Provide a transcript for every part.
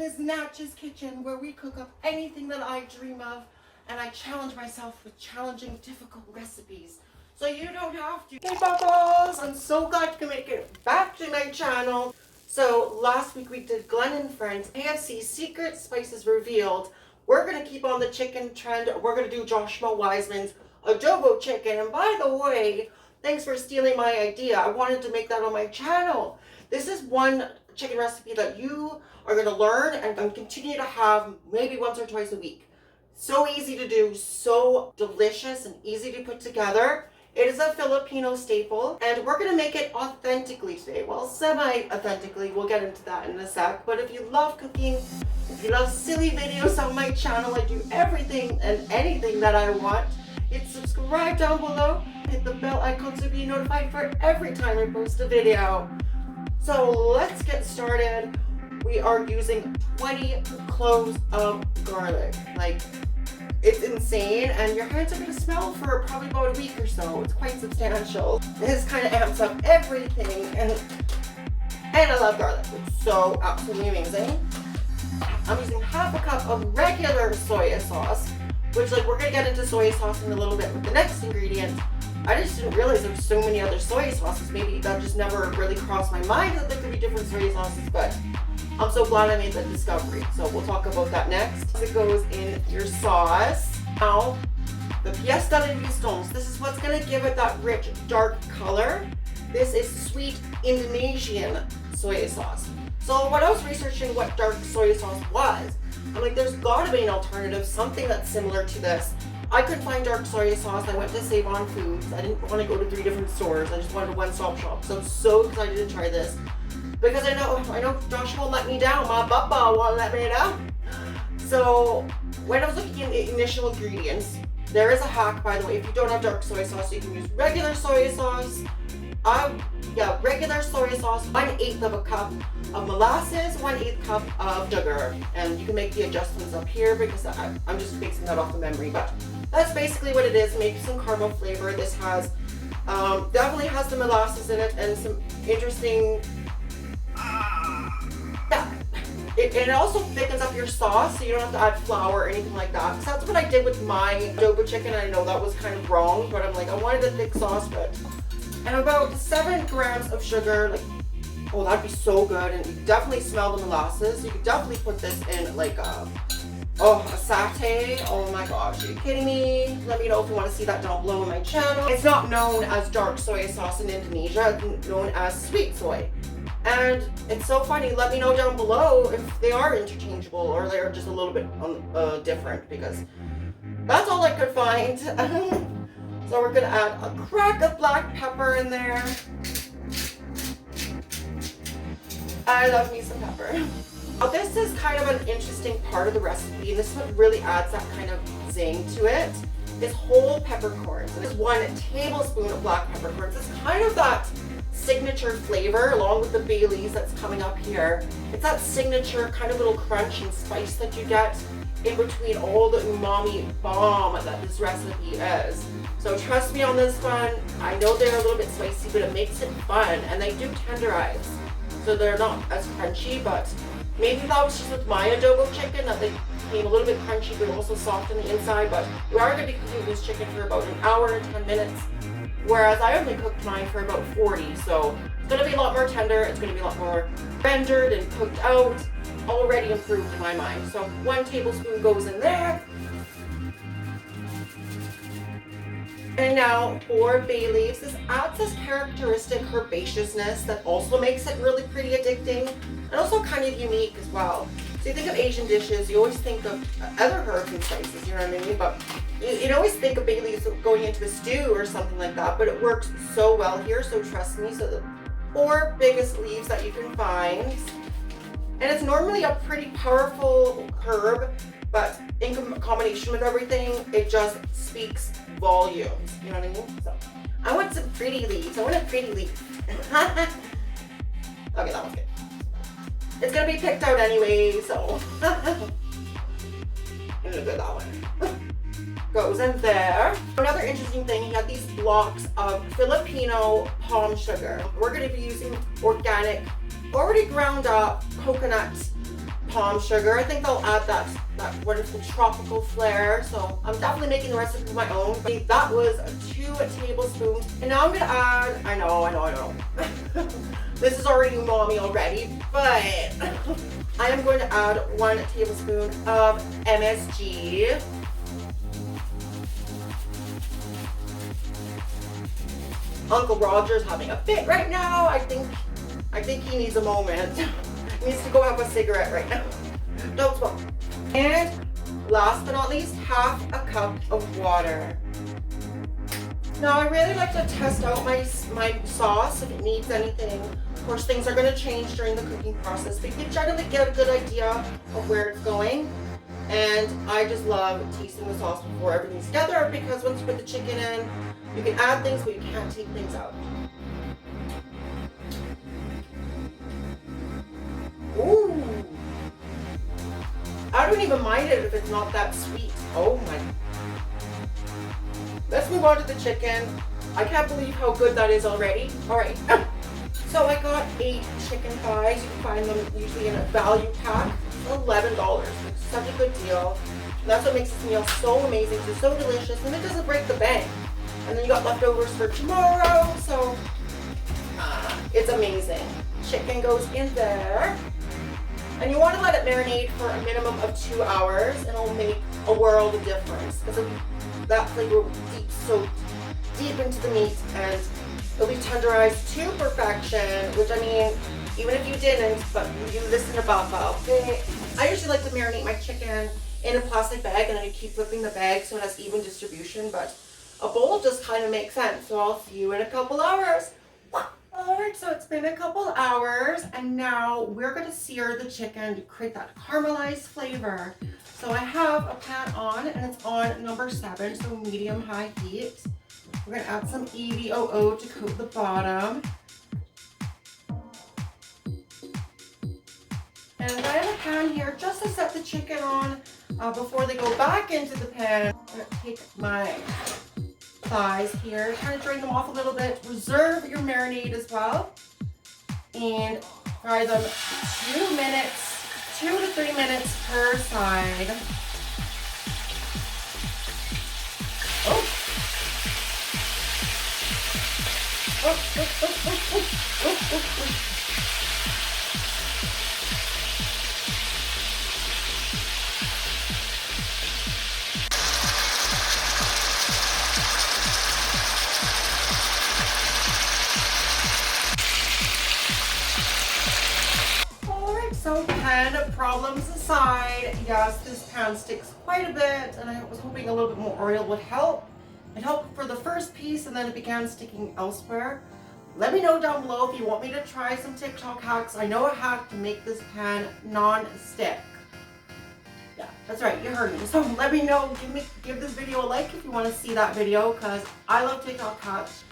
Ms. Natch's kitchen, where we cook up anything that I dream of, and I challenge myself with challenging, difficult recipes, so you don't have to. Hey Bubbles, I'm so glad you can make it back to my channel. So last week we did Glenn and Friends KFC Secret Spices Revealed. We're gonna keep on the chicken trend. We're gonna do Joshua Weissman's Adobo chicken. And by the way, thanks for stealing my idea. I wanted to make that on my channel. This is one chicken recipe that you are gonna learn and continue to have maybe once or twice a week. So easy to do, so delicious and easy to put together. It is a Filipino staple, and we're gonna make it authentically today. Well, semi-authentically, we'll get into that in a sec. But if you love cooking, if you love silly videos on my channel, I do everything and anything that I want. Hit subscribe down below, hit the bell icon to be notified for every time I post a video. So let's get started. We are using 20 cloves of garlic. Like, it's insane, and your hands are gonna smell for probably about a week or so. It's quite substantial. This kind of amps up everything, and I love garlic. It's so absolutely amazing. I'm using half a cup of regular soy sauce, which, like, we're gonna get into soy sauce in a little bit with the next ingredient. I just didn't realize there were so many other soy sauces. Maybe that just never really crossed my mind that there could be different soy sauces, but I'm so glad I made that discovery. So we'll talk about that next. It goes in your sauce. Now, the pièce de la résistance. This is what's gonna give it that rich, dark color. This is sweet Indonesian soy sauce. So when I was researching what dark soy sauce was, I'm like, there's gotta be an alternative, something that's similar to this. I couldn't find dark soy sauce. I went to Save On Foods. I didn't want to go to 3 different stores. I just wanted a one-stop shop. So I'm so excited to try this. Because I know Josh won't let me down. My BAPA won't let me down. So when I was looking at the initial ingredients, there is a hack, by the way. If you don't have dark soy sauce, you can use regular soy sauce. Regular soy sauce, 1/8 of a cup of molasses, 1/8 cup of sugar. And you can make the adjustments up here because I'm just basing that off the memory. But that's basically what it is. Maybe some caramel flavor. This has, definitely has the molasses in it and some interesting, it also thickens up your sauce, so you don't have to add flour or anything like that. So that's what I did with my adobo chicken. I know that was kind of wrong, but I'm like, I wanted a thick sauce, and about 7 grams of sugar. Like, oh, that'd be so good. And you definitely smell the molasses. You could definitely put this in like a satay. Oh my gosh, are you kidding me? Let me know if you want to see that down below on my channel. It's not known as dark soy sauce in Indonesia. It's known as sweet soy. And it's so funny. Let me know down below if they are interchangeable or they're just a little bit different, because that's all I could find. So we're gonna add a crack of black pepper in there. I love me some pepper. Now this is kind of an interesting part of the recipe, and this is what really adds that kind of zing to it, is whole peppercorns. This is 1 tablespoon of black peppercorns. It's kind of that signature flavor along with the bay leaves that's coming up here. It's that signature kind of little crunch and spice that you get in between all the umami bomb that this recipe is. So trust me on this one. I know they're a little bit spicy, but it makes it fun, and they do tenderize, so they're not as crunchy. But maybe that was just with my adobo chicken that they became a little bit crunchy but also soft on the inside. But we are going to be cooking this chicken for about 1 hour and 10 minutes, whereas I only cooked mine for about 40. So it's going to be a lot more tender. It's going to be a lot more rendered and cooked out. Already improved in my mind. So 1 tablespoon goes in there. And now 4 bay leaves. This adds this characteristic herbaceousness that also makes it really pretty addicting and also kind of unique as well. So you think of Asian dishes, you always think of other herbs and spices, you know what I mean? But you always think of bay leaves going into a stew or something like that, but it works so well here, so trust me. So the 4 biggest leaves that you can find. And it's normally a pretty powerful herb, but in combination with everything, it just speaks volumes. You know what I mean? So I want some pretty leaves. I want a pretty leaf. Okay, that one's good. It's gonna be picked out anyway, so I'm gonna do that one. Goes in there. Another interesting thing, he had these blocks of Filipino palm sugar. We're gonna be using organic, already ground up coconut palm sugar. I think they'll add that wonderful tropical flair. So I'm definitely making the recipe of my own. But that was 2 tablespoons. And now I'm gonna add, I know. This is already umami already, but I am going to add 1 tablespoon of MSG. Uncle Roger's having a fit right now. I think he needs a moment. He needs to go have a cigarette right now. Don't smoke. And last but not least, half a cup of water. Now I really like to test out my sauce if it needs anything. Of course, things are going to change during the cooking process, but you can generally get a good idea of where it's going. And I just love tasting the sauce before everything's together, because once you put the chicken in, you can add things, but you can't take things out. Ooh! I don't even mind it if it's not that sweet. Oh my. Let's move on to the chicken. I can't believe how good that is already. All right. So I got 8 chicken thighs. You can find them usually in a value pack. $11. It's such a good deal. And that's what makes this meal so amazing. It's so delicious, and it doesn't break the bank. And then you got leftovers for tomorrow, so it's amazing. Chicken goes in there. And you want to let it marinate for a minimum of 2 hours, and it'll make a world of difference, because that flavor will be soaked deep into the meat, and it'll be tenderized to perfection, which I mean, even if you didn't, but you listen to BAPA, okay? I usually like to marinate my chicken in a plastic bag, and then you keep flipping the bag so it has even distribution, but a bowl just kind of makes sense. So I'll see you in a couple hours. Alright, so it's been a couple hours, and now we're going to sear the chicken to create that caramelized flavor. So I have a pan on, and it's on number 7, so medium-high heat. We're going to add some EVOO to coat the bottom. And I have a pan here just to set the chicken on before they go back into the pan. I'm going to take my thighs here, kind of drain them off a little bit. Reserve your marinade as well. And fry them 2 minutes, 2 to 3 minutes per side. Oh. Oh. So pan problems aside, yes, this pan sticks quite a bit, and I was hoping a little bit more oil would help. It helped for the first piece, and then it began sticking elsewhere. Let me know down below if you want me to try some TikTok hacks. I know a hack to make this pan non-stick. Yeah, that's right, you heard me. So let me know, give this video a like if you want to see that video, because I love TikTok hacks.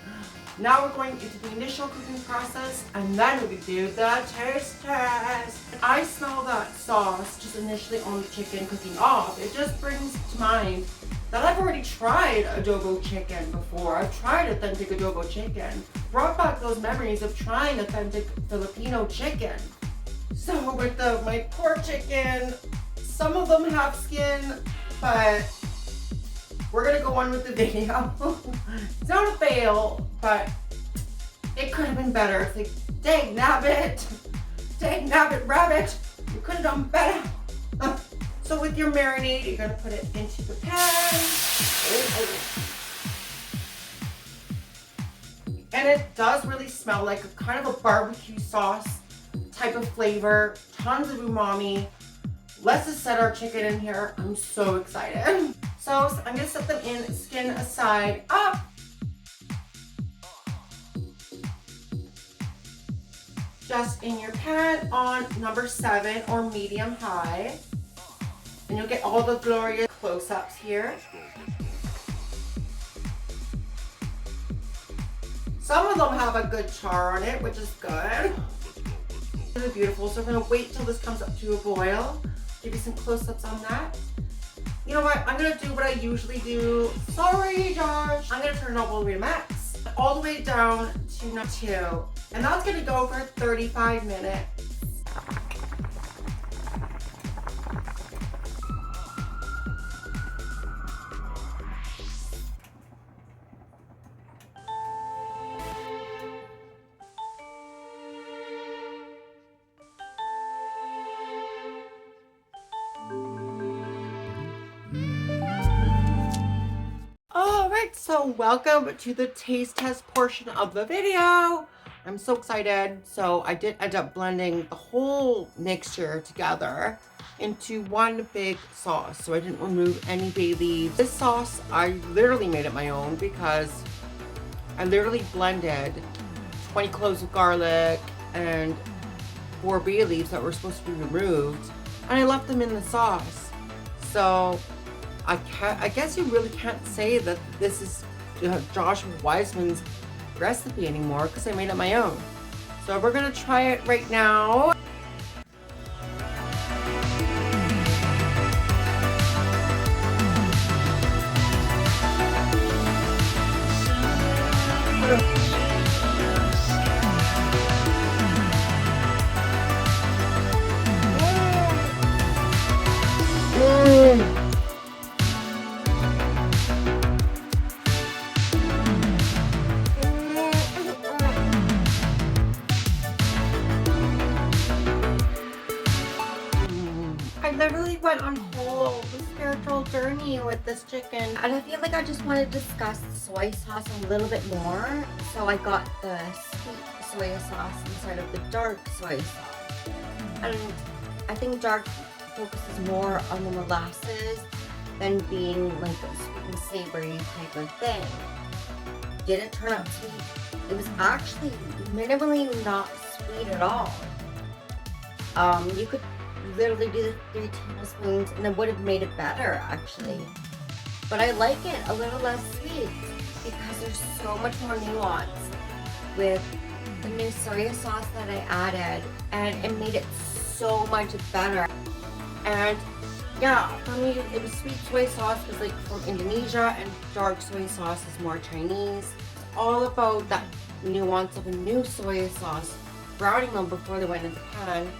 Now we're going into the initial cooking process, and then we do the taste test. I smell that sauce just initially on the chicken cooking off. It just brings to mind that I've already tried adobo chicken before. I've tried authentic adobo chicken. Brought back those memories of trying authentic Filipino chicken. So with my pork chicken, some of them have skin, but we're gonna go on with the video. It's not a fail, but it could have been better. It's like, dang nabbit, rabbit, you could have done better. So with your marinade, you're gonna put it into the pan. And it does really smell like a kind of a barbecue sauce type of flavor, tons of umami. Let's just set our chicken in here. I'm so excited. So I'm gonna set them in skin side up. Just in your pan on number 7 or medium high. And you'll get all the glorious close-ups here. Some of them have a good char on it, which is good. Really beautiful. So we're gonna wait till this comes up to a boil. Give you some close-ups on that. You know what? I'm gonna do what I usually do. Sorry, Josh. I'm gonna turn it all the way to max. All the way down to number 2. And that's gonna go for 35 minutes. So welcome to the taste test portion of the video. I'm so excited. So I did end up blending the whole mixture together into one big sauce. So I didn't remove any bay leaves. This sauce, I literally made it my own because I literally blended 20 cloves of garlic and 4 bay leaves that were supposed to be removed, and I left them in the sauce. So I guess you really can't say that this is Joshua Weissman's recipe anymore because I made it my own. So we're gonna try it right now. I literally went on a whole spiritual journey with this chicken. And I feel like I just want to discuss the soy sauce a little bit more. So I got the sweet soy sauce instead of the dark soy sauce. And I think dark focuses more on the molasses than being like a sweet and savory type of thing. Did it turn out sweet? It was actually minimally not sweet at all. You could literally do the 3 tablespoons and it would have made it better actually. But I like it a little less sweet because there's so much more nuance with the new soy sauce that I added, and it made it so much better. And yeah, for me it was sweet soy sauce was like from Indonesia, and dark soy sauce is more Chinese. It's all about that nuance of a new soy sauce, browning them before they went into the pan.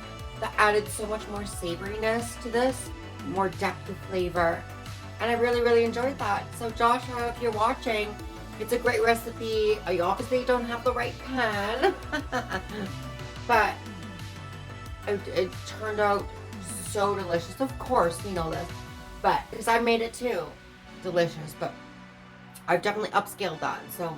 That added so much more savoriness to this, more depth of flavor, and I really enjoyed that. So Joshua, if you're watching, it's a great recipe. You obviously don't have the right pan, but it turned out so delicious. Of course, we know this, but because I made it too, delicious. But I've definitely upscaled that. So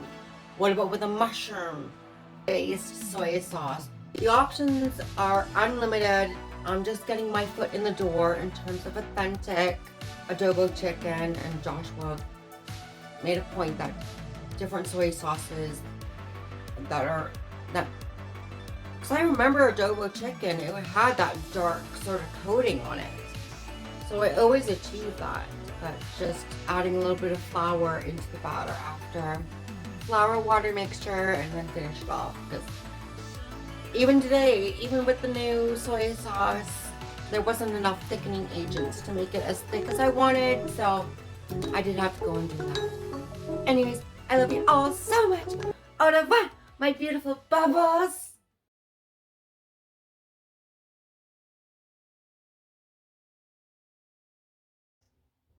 what about with a mushroom-based soy sauce? The options are unlimited. I'm just getting my foot in the door in terms of authentic adobo chicken, and Joshua made a point that different soy sauces because I remember adobo chicken, it had that dark sort of coating on it. So I always achieve that, but just adding a little bit of flour into the batter after. Flour, water mixture, and then finish it off. Because even today, even with the new soy sauce, there wasn't enough thickening agents to make it as thick as I wanted, so I did have to go and do that. Anyways, I love you all so much. Au revoir, my beautiful bubbles.